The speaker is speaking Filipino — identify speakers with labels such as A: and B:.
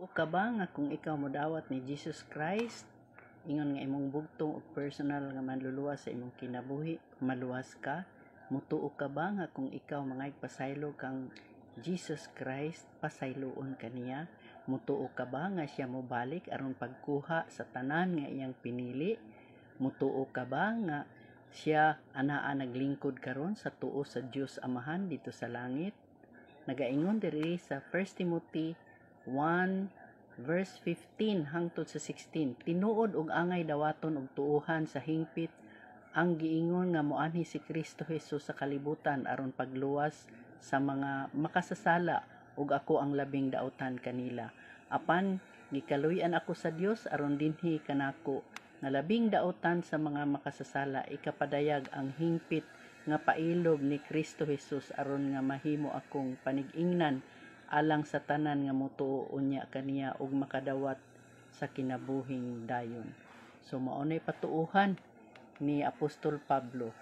A: Mutuo ka ba nga kung ikaw modawat ni Jesus Christ, ingon nga imong bugtong o personal nga manluluwas sa imong kinabuhi, maluwas ka? Mutuo ka ba nga kung ikaw mangay pasaylo kang Jesus Christ, pasayloon kaniya? Mutuo ka ba nga siya mobalik aron pagkuha sa tanan nga iyang pinili? Mutuo ka ba nga siya anaa naglingkod karon sa tuo sa Dios Amahan dito sa langit? Nagaingon diri sa 1 Timothy 1 verse 15 hangtod sa 16, tinuod og angay dawaton og tuohan sa hingpit ang giingon nga moanhi si Kristo Jesus sa kalibutan aron pagluwas sa mga makasasala, ug ako ang labing dautan kanila. Apan gikaluy-an ako sa Dios aron dinhi kanako nga labing dautan sa mga makasasala, ikapadayag ang hingpit nga pailog ni Kristo Jesus aron nga mahimo akong panig-ingnan alang sa tanan nga motuo unya kaniya ug makadawat sa kinabuhing dayon. So maunay patuohan ni Apostol Pablo